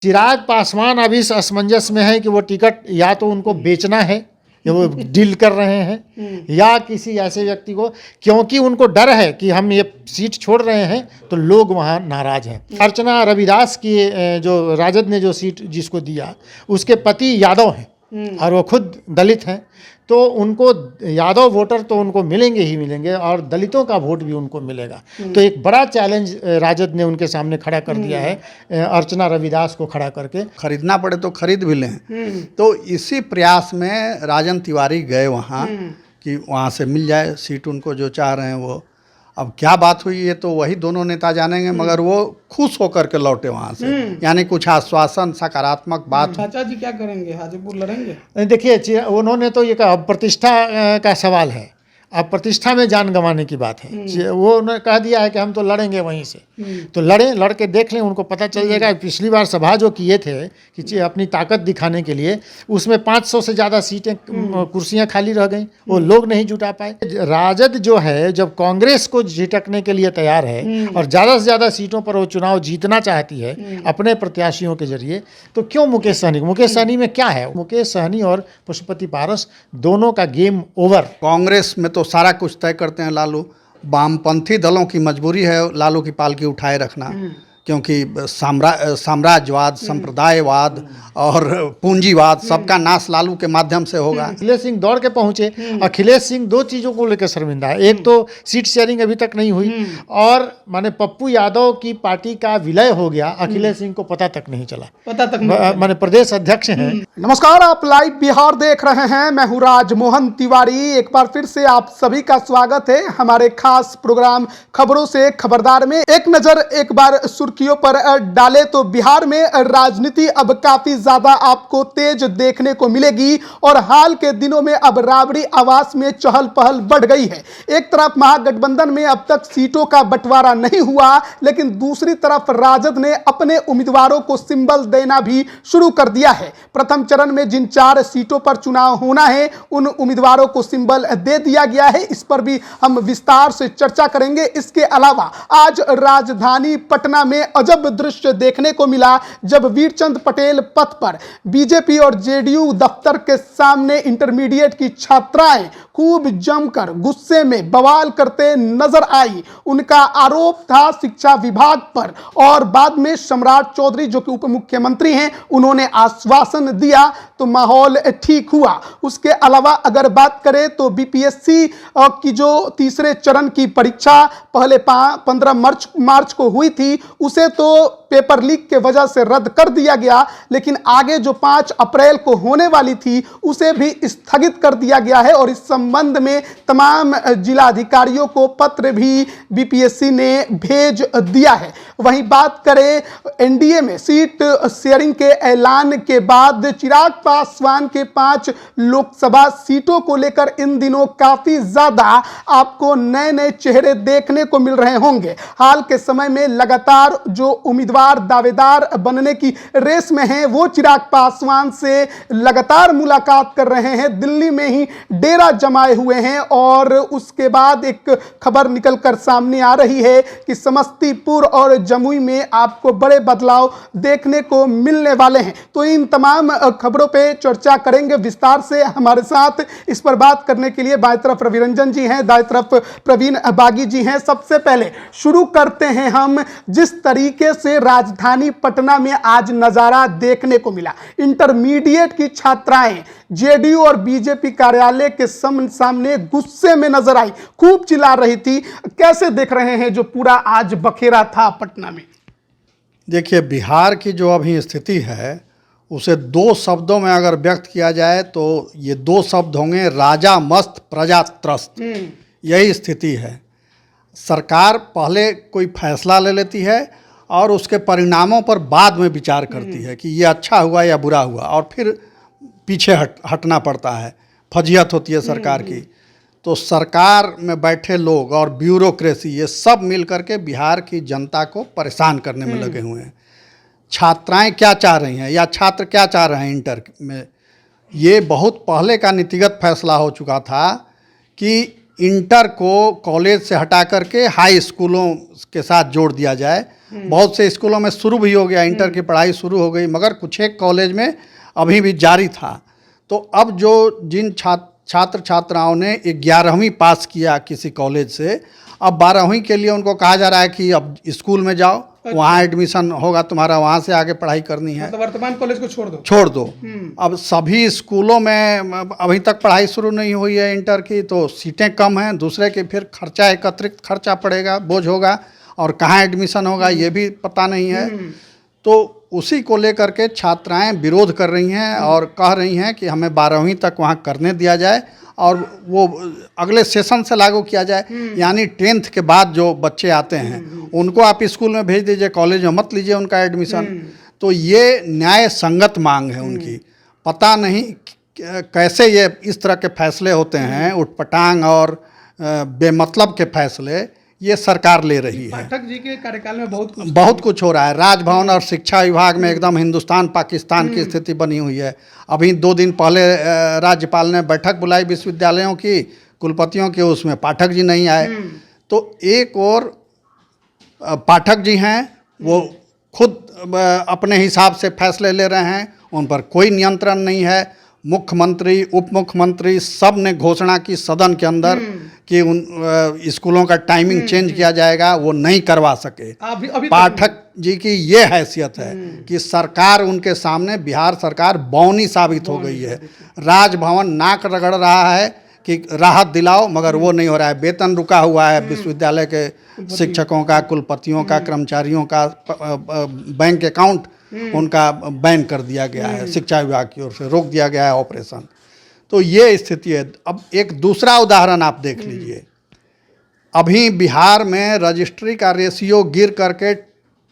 चिराग पासवान अभी इस असमंजस में है कि वो टिकट या तो उनको बेचना है या वो डील कर रहे हैं या किसी ऐसे व्यक्ति को, क्योंकि उनको डर है कि हम ये सीट छोड़ रहे हैं तो लोग वहाँ नाराज हैं। अर्चना रविदास की जो राजद ने जो सीट जिसको दिया, उसके पति यादव हैं और वो खुद दलित हैं, तो उनको यादव वोटर तो उनको मिलेंगे ही मिलेंगे और दलितों का वोट भी उनको मिलेगा। तो एक बड़ा चैलेंज राजद ने उनके सामने खड़ा कर दिया है अर्चना रविदास को खड़ा करके। खरीदना पड़े तो खरीद भी लें। तो इसी प्रयास में राजन तिवारी गए वहाँ कि वहाँ से मिल जाए सीट उनको जो चाह रहे हैं वो। अब क्या बात हुई ये तो वही दोनों नेता जानेंगे, मगर वो खुश होकर के लौटे वहाँ से, यानी कुछ आश्वासन सकारात्मक बात। चाचा जी क्या करेंगे, हाजीपुर लड़ेंगे? देखिए, उन्होंने तो ये कहा प्रतिष्ठा का सवाल है, अब प्रतिष्ठा में जान गंवाने की बात है। वो उन्होंने कह दिया है कि हम तो लड़ेंगे वहीं से, तो लड़ के देख लें, उनको पता चल जाएगा। पिछली बार सभा जो किए थे कि अपनी ताकत दिखाने के लिए, उसमें 500 से ज़्यादा सीटें कुर्सियां खाली रह गई, वो लोग नहीं जुटा पाए। राजद जो है जब कांग्रेस को झिटकने के लिए तैयार है और ज़्यादा से ज़्यादा सीटों पर वो चुनाव जीतना चाहती है अपने प्रत्याशियों के जरिए, तो क्यों मुकेश सहनी में क्या है? मुकेश सहनी और पशुपति पारस दोनों का गेम ओवर। कांग्रेस में तो सारा कुछ तय करते हैं लालू, वामपंथी दलों की मजबूरी है लालू की पालकी उठाए रखना, क्योंकि साम्राज्यवाद, संप्रदायवाद और पूंजीवाद सबका नाश लालू के माध्यम से होगा। अखिलेश सिंह दौड़ के पहुंचे। अखिलेश सिंह दो चीज़ों को लेकर शर्मिंदा है, एक तो सीट शेयरिंग अभी तक नहीं हुई और माने पप्पू यादव की पार्टी का विलय हो गया, अखिलेश सिंह को पता तक नहीं चला। माने प्रदेश अध्यक्ष हैं। नमस्कार, आप लाइव बिहार देख रहे हैं। मैं हूं राजमोहन तिवारी। एक बार फिर से आप सभी का स्वागत है हमारे खास प्रोग्राम खबरों से खबरदार में। एक नजर एक बार सुर्खियों पर डाले तो बिहार में राजनीति अब काफी ज्यादा आपको तेज देखने को मिलेगी और हाल के दिनों में अब राबड़ी आवास में चहल पहल बढ़ गई है। एक तरफ महागठबंधन में अब तक सीटों का बंटवारा नहीं हुआ, लेकिन दूसरी तरफ राजद ने अपने उम्मीदवारों को सिंबल देना भी शुरू कर दिया है। प्रथम चरण में जिन 4 सीटों पर चुनाव होना है उन उम्मीदवारों को सिंबल दे दिया गया है। इस पर भी हम विस्तार से चर्चा करेंगे। इसके अलावा आज राजधानी पटना में अजब दृश्य देखने को मिला जब वीरचंद पटेल पथ पर बीजेपी और जेडीयू दफ्तर के सामने इंटरमीडिएट की छात्राएं खूब जमकर गुस्से में बवाल करते नजर आई। उनका आरोप था शिक्षा विभाग पर और बाद में सम्राट चौधरी जो कि उप मुख्यमंत्री हैं उन्होंने आश्वासन दिया तो माहौल ठीक हुआ। उसके अलावा अगर बात करें तो बीपीएससी की जो तीसरे चरण की परीक्षा पहले 15 मार्च को हुई थी, उसे तो पेपर लीक के वजह से रद्द कर दिया गया, लेकिन आगे जो 5 अप्रैल को होने वाली थी उसे भी स्थगित कर दिया गया है और इस संबंध में तमाम जिलाधिकारियों को पत्र भी बीपीएससी ने भेज दिया है। वहीं बात करें एनडीए में सीट शेयरिंग के ऐलान के बाद चिराग पासवान के 5 लोकसभा सीटों को लेकर इन दिनों काफी ज्यादा आपको नए नए चेहरे देखने को मिल रहे होंगे। हाल के समय में लगातार जो उम्मीदवार दावेदार बनने की रेस में हैं वो चिराग पासवान से लगातार मुलाकात कर रहे हैं, दिल्ली में ही डेरा जमाए हुए हैं। और उसके बाद एक खबर निकलकर सामने आ रही है कि समस्तीपुर और जमुई में आपको बड़े बदलाव देखने को मिलने वाले हैं। तो इन तमाम खबरों पे चर्चा करेंगे विस्तार से। हमारे साथ इस पर बात करने के लिए बाएं तरफ रवि रंजन जी हैं, दाएं तरफ प्रवीण बागी जी हैं। सबसे पहले शुरू करते हैं हम जिस तरीके से राजधानी पटना में आज नजारा देखने को मिला। इंटरमीडिएट की छात्राएं जेडीयू और बीजेपी कार्यालय के सामने गुस्से में नजर आई, खूब चिल्ला रही थी। कैसे देख रहे हैं जो पूरा आज बखेरा था पटना में? देखिए, बिहार की जो अभी स्थिति है उसे 2 शब्दों में अगर व्यक्त किया जाए तो ये 2 शब्द होंगे, राजा मस्त प्रजा त्रस्त। यही स्थिति है। सरकार पहले कोई फैसला ले लेती है और उसके परिणामों पर बाद में विचार करती है कि ये अच्छा हुआ या बुरा हुआ, और फिर पीछे हटना पड़ता है। फजीहत होती है सरकार की। तो सरकार में बैठे लोग और ब्यूरोक्रेसी ये सब मिल करके बिहार की जनता को परेशान करने में लगे हुए हैं। छात्राएं क्या चाह रही हैं या छात्र क्या चाह रहे हैं इंटर में, ये बहुत पहले का नीतिगत फैसला हो चुका था कि इंटर को कॉलेज से हटा करके हाई स्कूलों के साथ जोड़ दिया जाए। बहुत से स्कूलों में शुरू भी हो गया, इंटर की पढ़ाई शुरू हो गई, मगर कुछ एक कॉलेज में अभी भी जारी था। तो अब जो जिन छात्र छात्राओं ने 11वीं पास किया किसी कॉलेज से, अब 12वीं के लिए उनको कहा जा रहा है कि अब स्कूल में जाओ, वहाँ एडमिशन होगा तुम्हारा, वहाँ से आगे पढ़ाई करनी है, तो वर्तमान कॉलेज को छोड़ दो। अब सभी स्कूलों में अभी तक पढ़ाई शुरू नहीं हुई है इंटर की, तो सीटें कम हैं, दूसरे के फिर खर्चा, एकत्रित खर्चा पड़ेगा, बोझ होगा, और कहाँ एडमिशन होगा ये भी पता नहीं है। तो उसी को लेकर के छात्राएं विरोध कर रही हैं और कह रही हैं कि हमें 12वीं तक वहाँ करने दिया जाए और वो अगले सेशन से लागू किया जाए। यानी 10th के बाद जो बच्चे आते हैं उनको आप स्कूल में भेज दीजिए, कॉलेज में मत लीजिए उनका एडमिशन। तो ये न्याय संगत मांग है उनकी। पता नहीं कैसे ये इस तरह के फैसले होते हैं, उटपटांग और बेमतलब के फैसले ये सरकार ले रही है। पाठक जी के कार्यकाल में बहुत कुछ हो रहा है। राजभवन और शिक्षा विभाग में एकदम हिंदुस्तान पाकिस्तान की स्थिति बनी हुई है। अभी 2 दिन पहले राज्यपाल ने बैठक बुलाई विश्वविद्यालयों की, कुलपतियों की, उसमें पाठक जी नहीं आए। तो एक और पाठक जी हैं, वो खुद अपने हिसाब से फैसले ले रहे हैं, उन पर कोई नियंत्रण नहीं है। मुख्यमंत्री, उप मुख्यमंत्री सब ने घोषणा की सदन के अंदर कि उन स्कूलों का टाइमिंग चेंज किया जाएगा, वो नहीं करवा सके। अभी पाठक जी की ये हैसियत है कि सरकार उनके सामने, बिहार सरकार बौनी साबित हो गई है। राजभवन नाक रगड़ रहा है कि राहत दिलाओ, मगर वो नहीं हो रहा है। वेतन रुका हुआ है विश्वविद्यालय के शिक्षकों का, कुलपतियों का, कर्मचारियों का, बैंक अकाउंट उनका बैन कर दिया गया है, शिक्षा विभाग की ओर से रोक दिया गया है ऑपरेशन। तो ये स्थिति है। अब एक दूसरा उदाहरण आप देख लीजिए। अभी बिहार में रजिस्ट्री का रेशियो गिर करके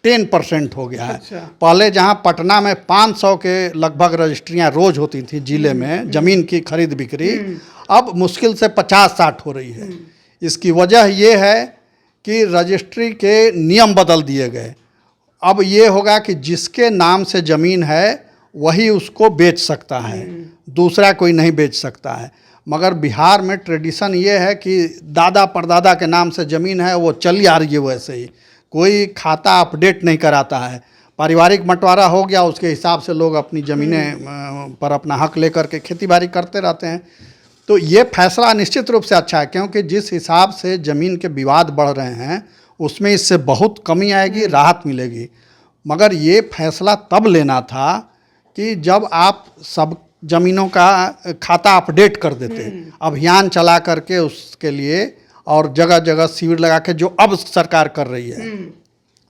10% हो गया है। अच्छा। पहले जहां पटना में 500 के लगभग रजिस्ट्रियां रोज होती थी जिले में, जमीन की खरीद बिक्री, अब मुश्किल से 50-60 हो रही है। इसकी वजह यह है कि रजिस्ट्री के नियम बदल दिए गए। अब ये होगा कि जिसके नाम से ज़मीन है वही उसको बेच सकता है, दूसरा कोई नहीं बेच सकता है। मगर बिहार में ट्रेडिशन ये है कि दादा परदादा के नाम से ज़मीन है, वो चली आ रही है वैसे ही, कोई खाता अपडेट नहीं कराता है। पारिवारिक बंटवारा हो गया, उसके हिसाब से लोग अपनी ज़मीनें पर अपना हक लेकर के खेती बाड़ी करते रहते हैं। तो ये फैसला निश्चित रूप से अच्छा है, क्योंकि जिस हिसाब से ज़मीन के विवाद बढ़ रहे हैं उसमें इससे बहुत कमी आएगी, राहत मिलेगी। मगर ये फैसला तब लेना था कि जब आप सब ज़मीनों का खाता अपडेट कर देते, अभियान चला करके उसके लिए, और जगह जगह शिविर लगा के, जो अब सरकार कर रही है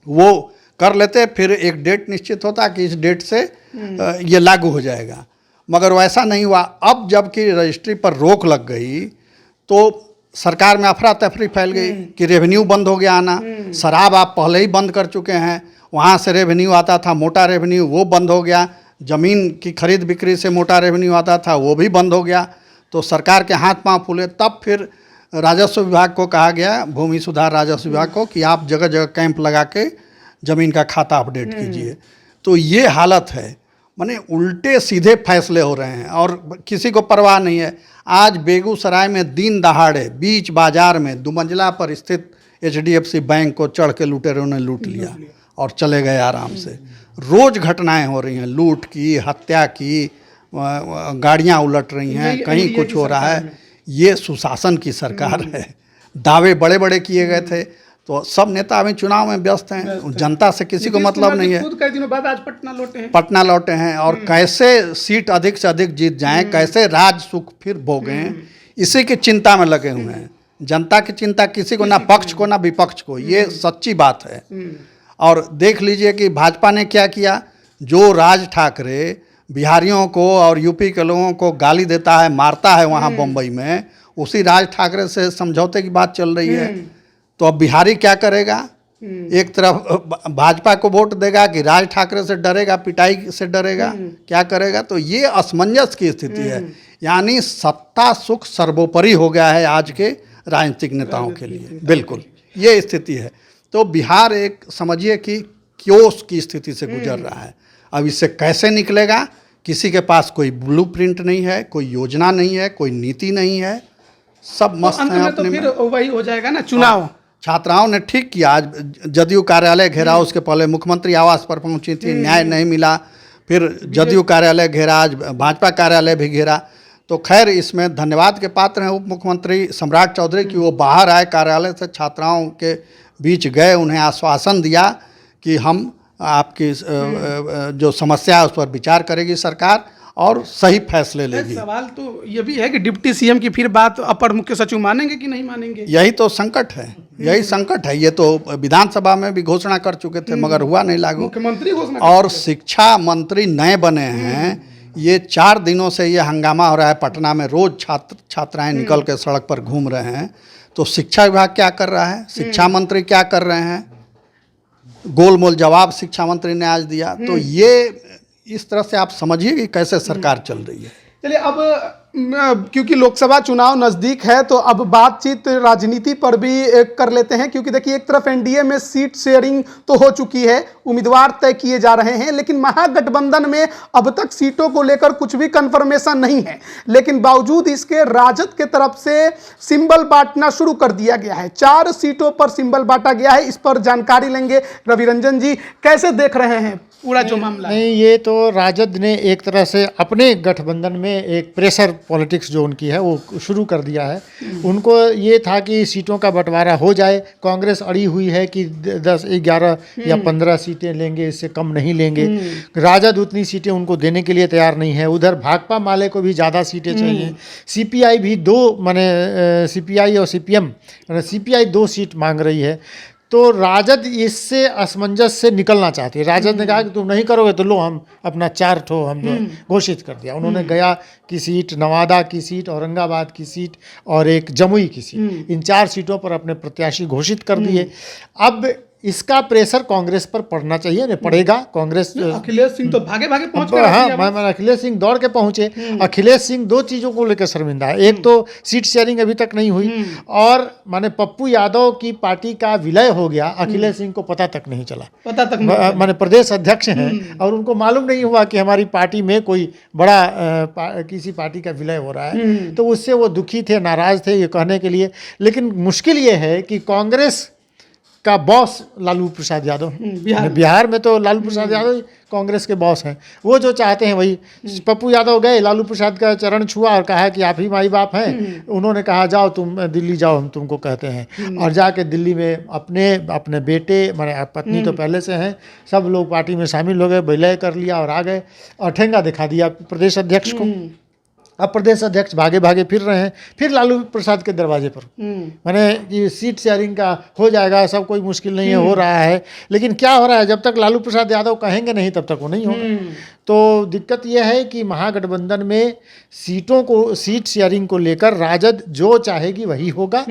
वो कर लेते, फिर एक डेट निश्चित होता कि इस डेट से ये लागू हो जाएगा। मगर वैसा नहीं हुआ। अब जबकि रजिस्ट्री पर रोक लग गई तो सरकार में अफरा तफरी फैल गई कि रेवेन्यू बंद हो गया आना। शराब आप पहले ही बंद कर चुके हैं, वहाँ से रेवेन्यू आता था, मोटा रेवेन्यू, वो बंद हो गया। ज़मीन की खरीद बिक्री से मोटा रेवेन्यू आता था, वो भी बंद हो गया। तो सरकार के हाथ पांव फूले। तब फिर राजस्व विभाग को कहा गया, भूमि सुधार राजस्व विभाग को, कि आप जगह जगह कैंप लगा के ज़मीन का खाता अपडेट कीजिए। तो ये हालत है, माने उल्टे सीधे फैसले हो रहे हैं और किसी को परवाह नहीं है। आज बेगूसराय में दिन दहाड़े बीच बाजार में 2 मंजिला पर स्थित HDFC बैंक को चढ़ के लुटेरों ने लूट लिया और चले गए आराम से। रोज घटनाएं हो रही हैं, लूट की, हत्या की, गाड़ियां उलट रही हैं, कहीं कुछ हो रहा है। ये सुशासन की सरकार है। दावे बड़े बड़े किए गए थे, तो सब नेता अभी चुनाव में व्यस्त हैं, जनता से किसी को मतलब नहीं है। खुद कई दिनों बाद आज पटना लौटे हैं और कैसे सीट अधिक से अधिक जीत जाएं, कैसे राज सुख फिर भोगें, इसी की चिंता में लगे हुए हैं। जनता की चिंता किसी को, ना पक्ष को ना विपक्ष को, ये सच्ची बात है। और देख लीजिए कि भाजपा ने क्या किया। जो राज ठाकरे बिहारियों को और यूपी के लोगों को गाली देता है, मारता है वहाँ बम्बई में, उसी राज ठाकरे से समझौते की बात चल रही है। तो अब बिहारी क्या करेगा? एक तरफ भाजपा को वोट देगा कि राज ठाकरे से डरेगा, पिटाई से डरेगा, क्या करेगा? तो ये असमंजस की स्थिति है। यानी सत्ता सुख सर्वोपरि हो गया है आज के राजनीतिक नेताओं के लिए। बिल्कुल ये स्थिति है। तो बिहार एक समझिए कि क्योस की स्थिति से गुजर रहा है। अब इससे कैसे निकलेगा? किसी के पास कोई ब्लूप्रिंट नहीं है, कोई योजना नहीं है, कोई नीति नहीं है। सब मस्त अंत हैं में तो अपने फिर वही हो जाएगा ना चुनाव। छात्राओं ने ठीक किया, आज जदयू कार्यालय घेरा, उसके पहले मुख्यमंत्री आवास पर पहुंची थी, न्याय नहीं मिला, फिर जदयू कार्यालय घेरा, आज भाजपा कार्यालय भी घेरा। तो खैर इसमें धन्यवाद के पात्र हैं उप मुख्यमंत्री सम्राट चौधरी कि वो बाहर आए कार्यालय से, छात्राओं के बीच गए, उन्हें आश्वासन दिया कि हम आपकी जो समस्या है उस पर विचार करेगी सरकार और सही फैसले लेगी। सवाल तो ये भी है कि डिप्टी सीएम की फिर बात अपर मुख्य सचिव मानेंगे कि नहीं मानेंगे? यही तो संकट है, यही संकट है। ये तो विधानसभा में भी घोषणा कर चुके थे मगर हुआ नहीं लागू। मुख्यमंत्री घोषणा और शिक्षा मंत्री नए बने हैं, ये 4 दिनों से ये हंगामा हो रहा है पटना में, रोज छात्राएं निकल के सड़क पर घूम रहे हैं। तो शिक्षा विभाग क्या कर रहा है, शिक्षा मंत्री क्या कर रहे हैं, गोलमोल जवाब शिक्षा मंत्री ने आज दिया। तो ये इस तरह से आप समझिए कि कैसे सरकार चल रही है। चलिए अब क्योंकि लोकसभा चुनाव नज़दीक है तो अब बातचीत राजनीति पर भी कर लेते हैं, क्योंकि देखिए एक तरफ एनडीए में सीट शेयरिंग तो हो चुकी है, उम्मीदवार तय किए जा रहे हैं, लेकिन महागठबंधन में अब तक सीटों को लेकर कुछ भी कंफर्मेशन नहीं है। लेकिन बावजूद इसके राजद के तरफ से सिंबल बांटना शुरू कर दिया गया है, 4 सीटों पर सिंबल बांटा गया है। इस पर जानकारी लेंगे। रवि रंजन जी कैसे देख रहे हैं पूरा जो मामला? नहीं, ये तो राजद ने एक तरह से अपने गठबंधन में एक प्रेशर पॉलिटिक्स जो उनकी है वो शुरू कर दिया है। उनको ये था कि सीटों का बंटवारा हो जाए। कांग्रेस अड़ी हुई है कि 10, 11 या 15 सीटें लेंगे, इससे कम नहीं लेंगे। राजद उतनी सीटें उनको देने के लिए तैयार नहीं है। उधर भाकपा माले को भी ज़्यादा सीटें चाहिए। सीपीआई भी 2 माने सीपीआई और सीपीएम, सीपीआई 2 सीट मांग रही है। तो राजद इससे असमंजस से निकलना चाहती है। राजद ने कहा कि तुम नहीं करोगे तो लो हम अपना 4 ठो हम घोषित कर दिया। उन्होंने गया की सीट, नवादा की सीट, औरंगाबाद की सीट और एक जमुई की सीट, इन 4 सीटों पर अपने प्रत्याशी घोषित कर दिए। अब इसका प्रेशर कांग्रेस पर पड़ना चाहिए, नहीं पड़ेगा। कांग्रेस अखिलेश सिंह तो भागे भागे पहुंच गए। हाँ, मैं अखिलेश सिंह दौड़ के पहुंचे। अखिलेश सिंह 2 चीज़ों को लेकर शर्मिंदा है। एक तो सीट शेयरिंग अभी तक नहीं हुई, और माने पप्पू यादव की पार्टी का विलय हो गया, अखिलेश सिंह को पता तक नहीं चला। पता तक नहीं, माने प्रदेश अध्यक्ष हैं और उनको मालूम नहीं हुआ कि हमारी पार्टी में कोई बड़ा किसी पार्टी का विलय हो रहा है। तो उससे वो दुखी थे, नाराज थे ये कहने के लिए। लेकिन मुश्किल ये है कि कांग्रेस का बॉस लालू प्रसाद यादव है। बिहार में तो लालू प्रसाद यादव ही कांग्रेस के बॉस हैं। वो जो चाहते हैं वही। पप्पू यादव गए, लालू प्रसाद का चरण छुआ और कहा कि आप ही माई बाप हैं। उन्होंने कहा जाओ तुम दिल्ली जाओ, हम तुमको कहते हैं। और जाके दिल्ली में अपने बेटे, माने पत्नी तो पहले से हैं, सब लोग पार्टी में शामिल हो गए, विलय कर लिया और आ गए और ठेंगा दिखा दिया प्रदेश अध्यक्ष को। अब प्रदेश अध्यक्ष भागे भागे फिर रहे हैं, फिर लालू प्रसाद के दरवाजे पर। माने कि सीट शेयरिंग का हो जाएगा, सब कोई मुश्किल नहीं है, हो रहा है। लेकिन क्या हो रहा है, जब तक लालू प्रसाद यादव कहेंगे नहीं तब तक वो नहीं होगा। तो दिक्कत यह है कि महागठबंधन में सीट शेयरिंग को लेकर राजद जो चाहेगी वही होगा,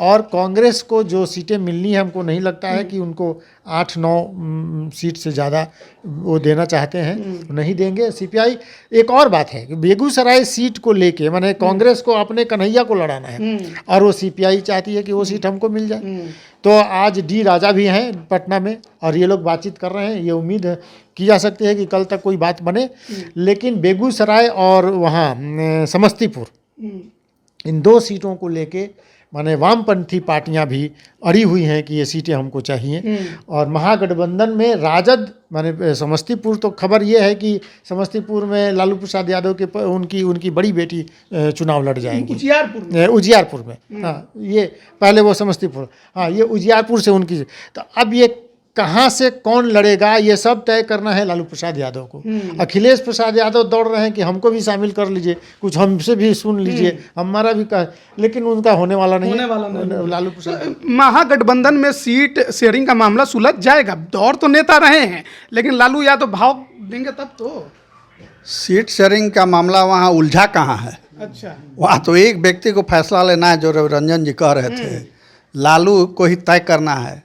और कांग्रेस को जो सीटें मिलनी है, हमको नहीं लगता है कि उनको 8-9 सीट से ज़्यादा वो देना चाहते हैं, नहीं देंगे। सीपीआई, एक और बात है कि बेगूसराय सीट को लेके माने कांग्रेस को अपने कन्हैया को लड़ाना है, और वो सीपीआई चाहती है कि वो सीट हमको मिल जाए। तो आज डी राजा भी हैं पटना में और ये लोग बातचीत कर रहे हैं। ये उम्मीद की जा सकती है कि कल तक कोई बात बने। लेकिन बेगूसराय और वहाँ समस्तीपुर, इन 2 सीटों को लेके माने वामपंथी पार्टियां भी अड़ी हुई हैं कि ये सीटें हमको चाहिए। और महागठबंधन में राजद माने समस्तीपुर, तो खबर ये है कि समस्तीपुर में लालू प्रसाद यादव के उनकी बड़ी बेटी चुनाव लड़ जाएंगी उजियारपुर में। हाँ, ये पहले वो समस्तीपुर, हाँ ये उजियारपुर से उनकी। तो अब ये कहाँ से कौन लड़ेगा ये सब तय करना है लालू प्रसाद यादव को। अखिलेश प्रसाद यादव दौड़ रहे हैं कि हमको भी शामिल कर लीजिए, कुछ हमसे भी सुन लीजिए, हमारा भी लेकिन उनका होने वाला नहीं है। लालू प्रसाद महागठबंधन में सीट शेयरिंग का मामला सुलझ जाएगा। दौड़ तो नेता रहे हैं, लेकिन लालू यादव भाव देंगे तब तो। सीट शेयरिंग का मामला वहाँ उलझा कहाँ है? अच्छा, वहाँ तो एक व्यक्ति को फैसला लेना है, जो रविरंजन जी कह रहे थे। लालू को ही तय करना है,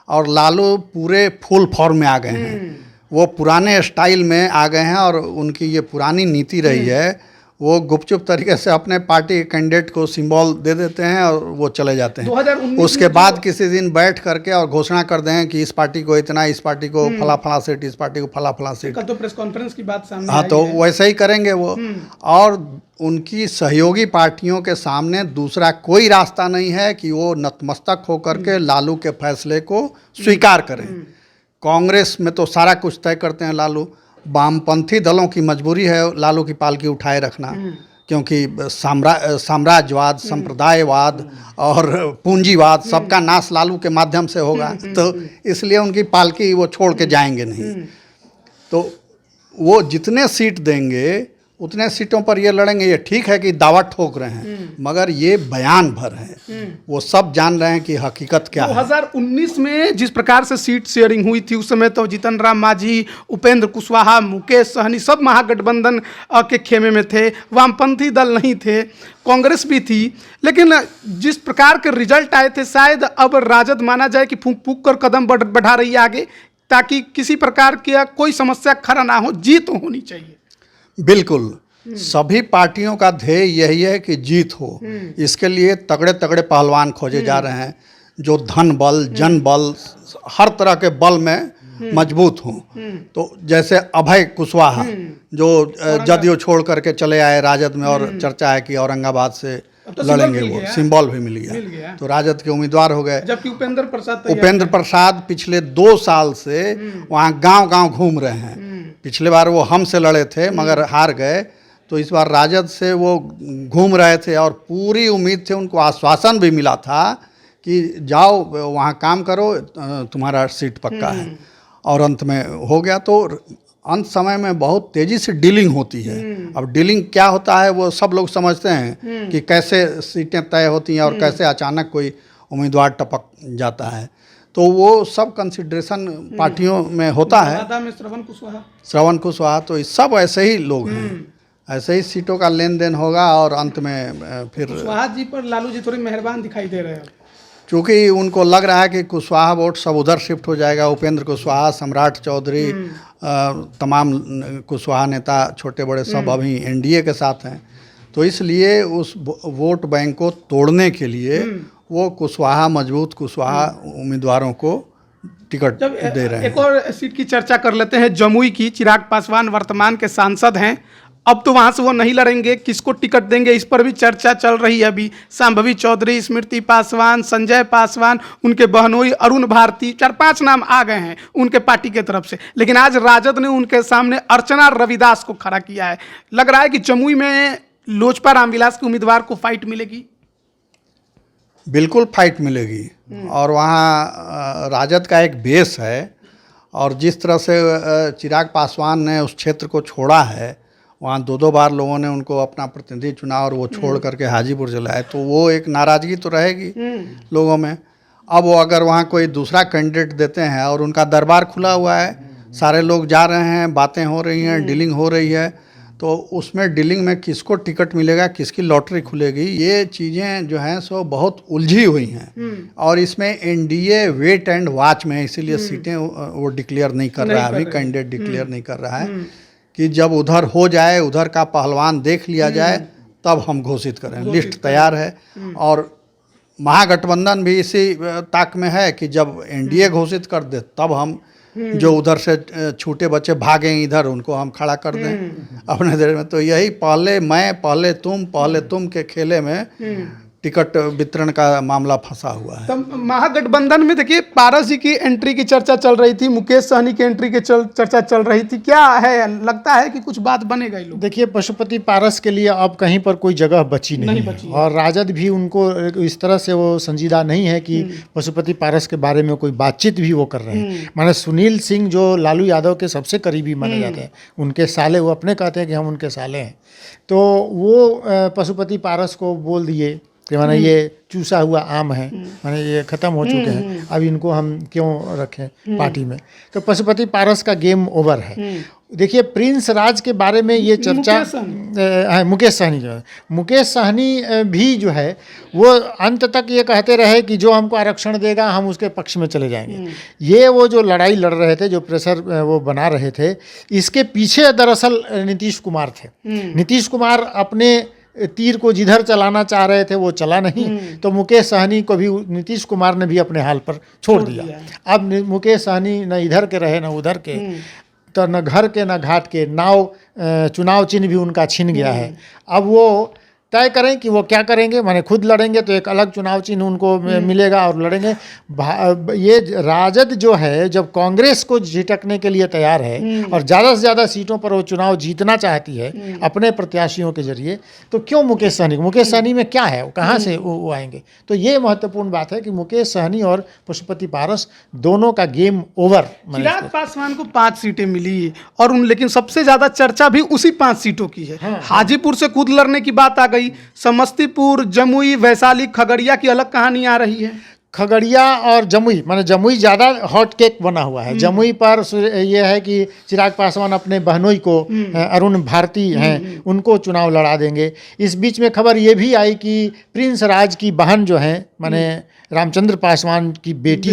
और लालू पूरे फुल फॉर्म में आ गए हैं। वो पुराने स्टाइल में आ गए हैं, और उनकी ये पुरानी नीति रही है, वो गुपचुप तरीके से अपने पार्टी कैंडिडेट को सिंबल दे देते हैं और वो चले जाते हैं। 2019 उसके बाद किसी दिन बैठ करके और घोषणा कर दें कि इस पार्टी को इतना, इस पार्टी को फला फला सीट, इस पार्टी को फला फला सीट। कल तो प्रेस कॉन्फ्रेंस की बात सामने हाँ, आई तो है। वैसे ही करेंगे वो। और उनकी सहयोगी पार्टियों के सामने दूसरा कोई रास्ता नहीं है कि वो नतमस्तक होकर के लालू के फैसले को स्वीकार करें। कांग्रेस में तो सारा कुछ तय करते हैं लालू। वामपंथी दलों की मजबूरी है लालू की पालकी उठाए रखना, क्योंकि साम्राज्यवाद, संप्रदायवाद और पूंजीवाद सबका नाश लालू के माध्यम से होगा, तो इसलिए उनकी पालकी वो छोड़ के जाएंगे नहीं। तो वो जितने सीट देंगे उतने सीटों पर ये लड़ेंगे। ये ठीक है कि दावा ठोक रहे हैं, मगर ये बयान भर है। वो सब जान रहे हैं कि हकीकत क्या है। 2019 में जिस प्रकार से सीट शेयरिंग हुई थी, उस समय तो जीतन राम मांझी, उपेंद्र कुशवाहा, मुकेश सहनी सब महागठबंधन के खेमे में थे। वामपंथी दल नहीं थे, कांग्रेस भी थी। लेकिन जिस प्रकार के रिजल्ट आए थे, शायद अब राजद माना जाए कि फूंक फूंक कर कदम बढ़ा रही है आगे, ताकि किसी प्रकार की कोई समस्या खड़ा ना हो, जीत होनी चाहिए। बिल्कुल, सभी पार्टियों का ध्येय यही है कि जीत हो। इसके लिए तगड़े तगड़े पहलवान खोजे जा रहे हैं जो धन बल, जन बल, हर तरह के बल में मजबूत हों। तो जैसे अभय कुशवाहा जो जदयू छोड़ करके चले आए राजद में, और चर्चा है कि औरंगाबाद से तो लड़ेंगे, सिंबल वो मिल गया। सिंबल भी मिल गया, तो राजद के उम्मीदवार हो गए। जबकि उपेंद्र प्रसाद पिछले 2 साल से वहाँ गांव-गांव घूम रहे हैं। पिछले बार वो हमसे लड़े थे मगर हार गए, तो इस बार राजद से वो घूम रहे थे और पूरी उम्मीद थे, उनको आश्वासन भी मिला था कि जाओ वहाँ काम करो, तुम्हारा सीट पक्का है। और अंत में हो गया। तो अंत समय में बहुत तेज़ी से डीलिंग होती है। अब डीलिंग क्या होता है वो सब लोग समझते हैं कि कैसे सीटें तय होती हैं और कैसे अचानक कोई उम्मीदवार टपक जाता है। तो वो सब कंसिडरेशन पार्टियों में होता है। श्रवण कुशवाहा, तो सब ऐसे ही लोग हैं, ऐसे ही सीटों का लेन देन होगा और अंत में फिर कुशवाहा जी पर लालू जी थोड़े मेहरबान दिखाई दे रहे हैं, क्योंकि उनको लग रहा है कि कुशवाहा वोट सब उधर शिफ्ट हो जाएगा। उपेंद्र कुशवाहा, सम्राट चौधरी, तमाम कुशवाहा नेता छोटे बड़े सब अभी एनडीए के साथ हैं। तो इसलिए उस वोट बैंक को तोड़ने के लिए वो कुशवाहा, मजबूत कुशवाहा उम्मीदवारों को टिकट दे रहे हैं। एक और सीट की चर्चा कर लेते हैं, जमुई की। चिराग पासवान वर्तमान के सांसद हैं, अब तो वहां से वो नहीं लड़ेंगे, किसको टिकट देंगे इस पर भी चर्चा चल रही है अभी। शांभवी चौधरी, स्मृति पासवान, संजय पासवान, उनके बहनोई अरुण भारती, 4-5 नाम आ गए हैं उनके पार्टी के तरफ से। लेकिन आज राजद ने उनके सामने अर्चना रविदास को खड़ा किया है। लग रहा है कि जमुई में लोजपा रामविलास के उम्मीदवार को फाइट मिलेगी। बिल्कुल फाइट मिलेगी। और वहाँ राजद का एक बेस है, और जिस तरह से चिराग पासवान ने उस क्षेत्र को छोड़ा है, वहाँ 2-2 बार लोगों ने उनको अपना प्रतिनिधि चुना और वो छोड़ करके हाजीपुर चला है, तो वो एक नाराज़गी तो रहेगी लोगों में। अब वो अगर वहाँ कोई दूसरा कैंडिडेट देते हैं और उनका दरबार खुला हुआ है, सारे लोग जा रहे हैं, बातें हो रही हैं, डीलिंग हो रही है, तो उसमें डीलिंग में किसको टिकट मिलेगा, किसकी लॉटरी खुलेगी, ये चीज़ें जो हैं सो बहुत उलझी हुई हैं। और इसमें एनडीए वेट एंड वॉच में है, इसीलिए सीटें वो डिक्लेयर नहीं कर रहा है, अभी कैंडिडेट डिक्लेयर नहीं कर रहा है कि जब उधर हो जाए, उधर का पहलवान देख लिया जाए, तब हम घोषित करें। लिस्ट तैयार है और महागठबंधन भी इसी ताक में है कि जब एनडीए घोषित कर दे तब हम जो उधर से छूटे बच्चे भागें इधर, उनको हम खड़ा कर दें अपने देर में। तो यही पहले मैं पहले तुम के खेले में टिकट वितरण का मामला फंसा हुआ है। तो महागठबंधन में देखिए, पारस जी की एंट्री की चर्चा चल रही थी, मुकेश सहनी की एंट्री की चर्चा चल रही थी। क्या है, लगता है कि कुछ बात बनेगा? लोग देखिए, पशुपति पारस के लिए अब कहीं पर कोई जगह बची नहीं है। और राजद भी उनको इस तरह से वो संजीदा नहीं है कि पशुपति पारस के बारे में कोई बातचीत भी वो कर रहे हैं। माने सुनील सिंह जो लालू यादव के सबसे करीबी माने जाते हैं, उनके साले, वो अपने कहते हैं कि हम उनके साले हैं, तो वो पशुपति पारस को बोल दिए कि माने ये चूसा हुआ आम है, माने ये ख़त्म हो चुके हैं, अब इनको हम क्यों रखें पार्टी में। तो पशुपति पारस का गेम ओवर है। देखिए प्रिंस राज के बारे में ये चर्चा, मुकेश सहनी जो है, मुकेश सहनी भी जो है वो अंत तक ये कहते रहे कि जो हमको आरक्षण देगा हम उसके पक्ष में चले जाएंगे। ये वो जो लड़ाई लड़ रहे थे, जो प्रेशर वो बना रहे थे, इसके पीछे दरअसल नीतीश कुमार थे। नीतीश कुमार अपने तीर को जिधर चलाना चाह रहे थे वो चला नहीं, तो मुकेश सहनी को भी नीतीश कुमार ने भी अपने हाल पर छोड़ दिया। अब मुकेश सहनी न इधर के रहे न उधर के, तो न घर के न घाट के, नाव चुनाव चिन्ह भी उनका छिन गया है। अब वो तय करें कि वो क्या करेंगे, माने खुद लड़ेंगे तो एक अलग चुनाव चिन्ह उनको मिलेगा और लड़ेंगे। ये राजद जो है जब कांग्रेस को झिटकने के लिए तैयार है और ज़्यादा से ज़्यादा सीटों पर वो चुनाव जीतना चाहती है अपने प्रत्याशियों के जरिए, तो क्यों मुकेश सहनी में क्या है, वो कहाँ से वो आएंगे। तो ये महत्वपूर्ण बात है कि मुकेश सहनी और पशुपति पारस दोनों का गेम ओवर। चिराग पासवान को 5 सीटें मिली और लेकिन सबसे ज़्यादा चर्चा भी उसी 5 सीटों की है। हाजीपुर से खुद लड़ने की बात आ गई, समस्तीपुर, जमुई, वैशाली, खगड़िया की अलग कहानी आ रही है। खगड़िया और जमुई, माने जमुई ज़्यादा हॉट केक बना हुआ है। जमुई पर यह है कि चिराग पासवान अपने बहनोई को, अरुण भारती हैं, उनको चुनाव लड़ा देंगे। इस बीच में खबर ये भी आई कि प्रिंस राज की बहन जो हैं, माने रामचंद्र पासवान की बेटी,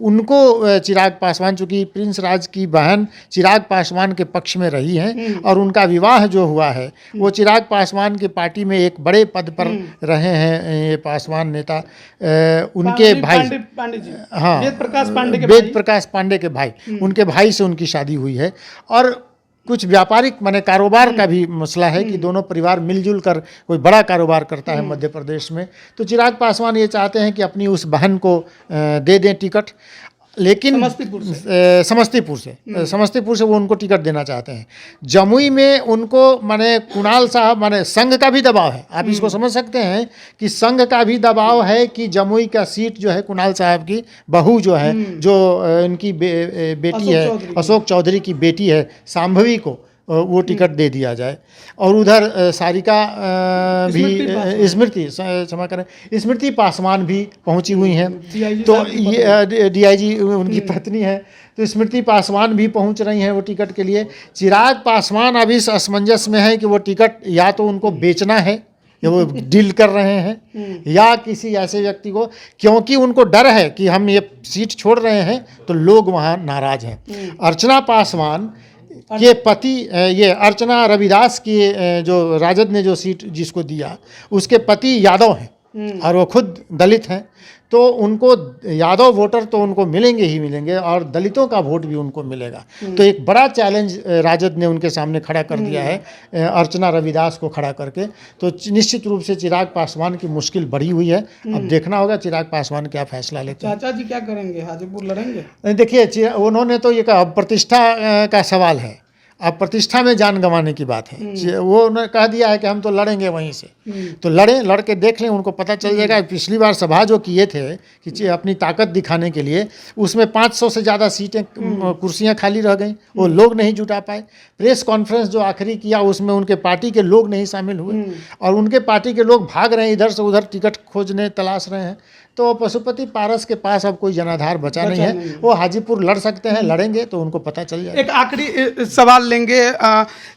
उनको चिराग पासवान, चूँकि प्रिंस राज की बहन चिराग पासवान के पक्ष में रही हैं और उनका विवाह जो हुआ है वो चिराग पासवान की पार्टी में एक बड़े पद पर रहे हैं ये पासवान नेता, उनके भाई, हाँ, वेद प्रकाश पांडे के भाई, उनके भाई से उनकी शादी हुई है। और कुछ व्यापारिक माने कारोबार का भी मसला है कि दोनों परिवार मिलजुल कर कोई बड़ा कारोबार करता है मध्य प्रदेश में। तो चिराग पासवान ये चाहते हैं कि अपनी उस बहन को दे दें टिकट, लेकिन समस्तीपुर से वो उनको टिकट देना चाहते हैं। जमुई में उनको माने कुणाल साहब, माने संघ का भी दबाव है, आप इसको समझ सकते हैं कि संघ का भी दबाव है कि जमुई का सीट जो है कुणाल साहब की बहू जो है, जो इनकी बेटी है, अशोक चौधरी की बेटी है शांभवी को, वो टिकट दे दिया जाए। और उधर सारिका भी, स्मृति पासवान भी पहुंची हुई हैं, तो ये DIG उनकी पत्नी है, तो स्मृति पासवान भी पहुंच रही हैं वो टिकट के लिए। चिराग पासवान अभी इस असमंजस में है कि वो टिकट या तो उनको बेचना है, या वो डील कर रहे हैं, या किसी ऐसे व्यक्ति को, क्योंकि उनको डर है कि हम ये सीट छोड़ रहे हैं तो लोग वहाँ नाराज हैं। अर्चना पासवान के पति, ये अर्चना रविदास की, जो राजद ने जो सीट जिसको दिया, उसके पति यादव हैं और वो खुद दलित हैं, तो उनको यादव वोटर तो उनको मिलेंगे ही मिलेंगे और दलितों का वोट भी उनको मिलेगा। तो एक बड़ा चैलेंज राजद ने उनके सामने खड़ा कर दिया है अर्चना रविदास को खड़ा करके। तो निश्चित रूप से चिराग पासवान की मुश्किल बढ़ी हुई है। अब देखना होगा चिराग पासवान क्या फैसला लेते हैं। चाचा जी क्या करेंगे, हाजीपुर लड़ेंगे? देखिए उन्होंने तो ये कहा प्रतिष्ठा का सवाल है, अब प्रतिष्ठा में जान गंवाने की बात है। वो उन्होंने कह दिया है कि हम तो लड़ेंगे वहीं से, तो लड़ के देख लें, उनको पता चल जाएगा। पिछली बार सभा जो किए थे कि अपनी ताकत दिखाने के लिए, उसमें 500 से ज़्यादा सीटें, कुर्सियां खाली रह गई, वो लोग नहीं जुटा पाए। प्रेस कॉन्फ्रेंस जो आखिरी किया उसमें उनके पार्टी के लोग नहीं शामिल हुए और उनके पार्टी के लोग भाग रहे हैं, इधर से उधर टिकट खोजने तलाश रहे हैं। तो पशुपति पारस के पास अब कोई जनाधार बचा नहीं है। वो हाजीपुर लड़ सकते हैं, लड़ेंगे तो उनको पता चल जाएगा। एक आखिरी सवाल लेंगे,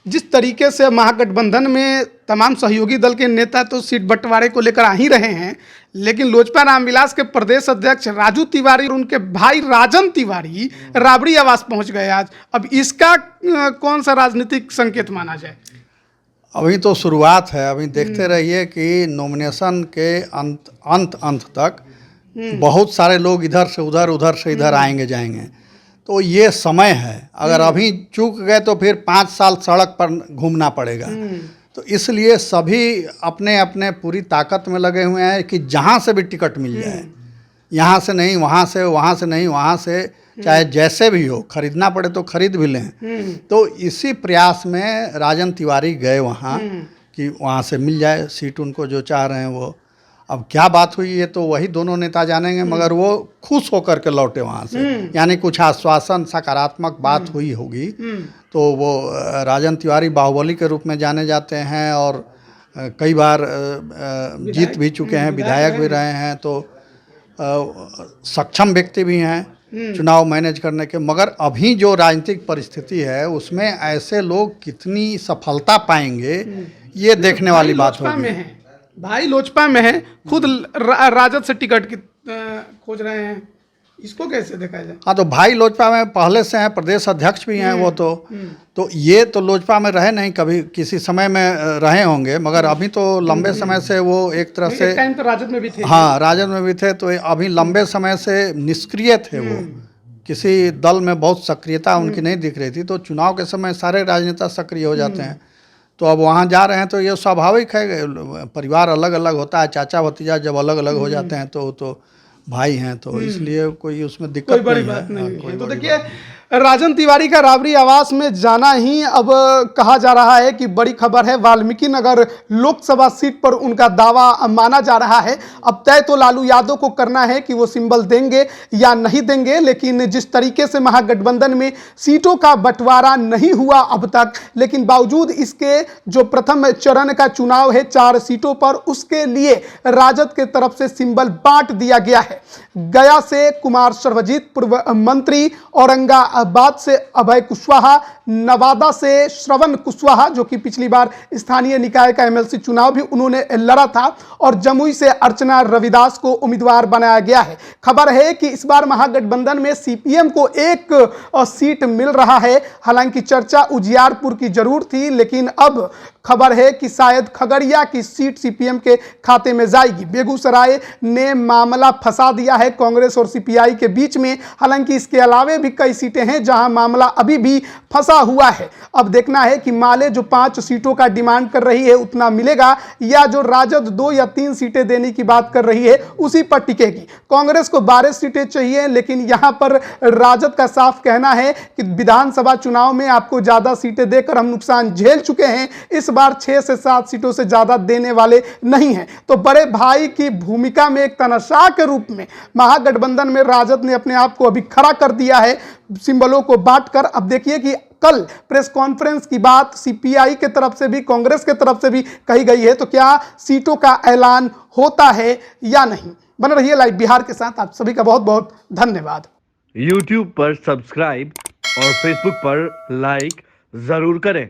जिस तरीके से महागठबंधन में तमाम सहयोगी दल के नेता तो सीट बंटवारे को लेकर आ ही रहे हैं, लेकिन लोजपा रामविलास के प्रदेश अध्यक्ष राजू तिवारी और उनके भाई राजन तिवारी राबड़ी आवास पहुंच गए आज। अब इसका कौन सा राजनीतिक संकेत माना जाए? अभी तो शुरुआत है, अभी देखते रहिए कि नॉमिनेशन के अंत तक बहुत सारे लोग इधर से उधर से इधर आएंगे जाएंगे। तो ये समय है, अगर अभी चूक गए तो फिर 5 साल सड़क पर घूमना पड़ेगा। तो इसलिए सभी अपने अपने पूरी ताकत में लगे हुए हैं कि जहाँ से भी टिकट मिल जाए, यहाँ से नहीं वहाँ से, वहाँ से नहीं वहाँ से, चाहे जैसे भी हो, खरीदना पड़े तो खरीद भी लें। तो इसी प्रयास में राजन तिवारी गए वहाँ कि वहाँ से मिल जाए सीट उनको जो चाह रहे हैं वो। अब क्या बात हुई है तो वही दोनों नेता जानेंगे, मगर वो खुश होकर के लौटे वहाँ से, यानी कुछ आश्वासन, सकारात्मक बात हुई होगी। तो वो राजन तिवारी बाहुबली के रूप में जाने जाते हैं और कई बार जीत भी चुके हैं, विधायक भी रहे हैं, तो सक्षम व्यक्ति भी हैं चुनाव मैनेज करने के। मगर अभी जो राजनीतिक परिस्थिति है उसमें ऐसे लोग कितनी सफलता पाएंगे, ये देखने वाली बात होगी। भाई लोजपा में है, खुद राजद से टिकट की खोज रहे हैं, इसको कैसे देखा जाए? हाँ, तो भाई लोजपा में पहले से हैं, प्रदेश अध्यक्ष भी हैं वो तो ये तो लोजपा में रहे नहीं, कभी किसी समय में रहे होंगे, मगर अभी तो लंबे समय से वो एक तरह से टाइम तो राजद में भी थे। हाँ, राजद में भी थे, तो अभी लंबे समय से निष्क्रिय थे वो, किसी दल में बहुत सक्रियता उनकी नहीं दिख रही थी। तो चुनाव के समय सारे राजनेता सक्रिय हो जाते हैं, तो अब वहाँ जा रहे हैं तो ये स्वाभाविक है। परिवार अलग अलग होता है, चाचा भतीजा जब अलग अलग हो जाते हैं तो भाई हैं, तो इसलिए कोई उसमें दिक्कत कोई बड़ी बात नहीं है। तो देखिए राजन तिवारी का राबड़ी आवास में जाना ही अब कहा जा रहा है कि बड़ी खबर है। वाल्मीकि नगर लोकसभा सीट पर उनका दावा माना जा रहा है। अब तय तो लालू यादव को करना है कि वो सिंबल देंगे या नहीं देंगे, लेकिन जिस तरीके से महागठबंधन में सीटों का बंटवारा नहीं हुआ अब तक, लेकिन बावजूद इसके जो प्रथम चरण का चुनाव है 4 सीटों पर, उसके लिए राजद के तरफ से सिंबल बांट दिया गया है। गया से कुमार सर्वजीत पूर्व मंत्री, औरंगाबाद से अभय कुशवाहा, नवादा से श्रवण कुशवाहा जो कि पिछली बार स्थानीय निकाय का एमएलसी चुनाव भी उन्होंने लड़ा था, और जमुई से अर्चना रविदास को उम्मीदवार बनाया गया है। खबर है कि इस बार महागठबंधन में सीपीएम को 1 सीट मिल रहा है। हालांकि चर्चा उजियारपुर की जरूर थी, लेकिन अब खबर है कि शायद खगड़िया की सीट सीपीएम के खाते में जाएगी। बेगूसराय ने मामला फंसा दिया है कांग्रेस और सीपीआई के बीच में। हालांकि इसके अलावे भी कई सीटें हैं जहां मामला अभी भी फंसा हुआ है। अब देखना है कि माले जो 5 सीटों का डिमांड कर रही है उतना मिलेगा, या जो राजद 2 या 3 सीटें देने की बात कर रही है उसी पर टिकेगी। कांग्रेस को 12 सीटें चाहिए, लेकिन यहां पर राजद का साफ कहना है कि विधानसभा चुनाव में आपको ज्यादा सीटें देकर हम नुकसान झेल चुके हैं, इस बार 6 से 7 सीटों से ज्यादा देने वाले नहीं हैं। तो बड़े भाई की भूमिका में एक तनाशाह के रूप में महागठबंधन में राजद ने अपने आप को अभी खड़ा कर दिया है सिंबलों को बांटकर। अब देखिए कि कल प्रेस कॉन्फ्रेंस की बात सीपीआई के तरफ से भी कांग्रेस के तरफ से भी कही गई है, तो क्या सीटों का ऐलान होता है या नहीं। बने रहिए लाइव बिहार के साथ। आप सभी का बहुत बहुत धन्यवाद। YouTube पर सब्सक्राइब और Facebook पर लाइक जरूर करें।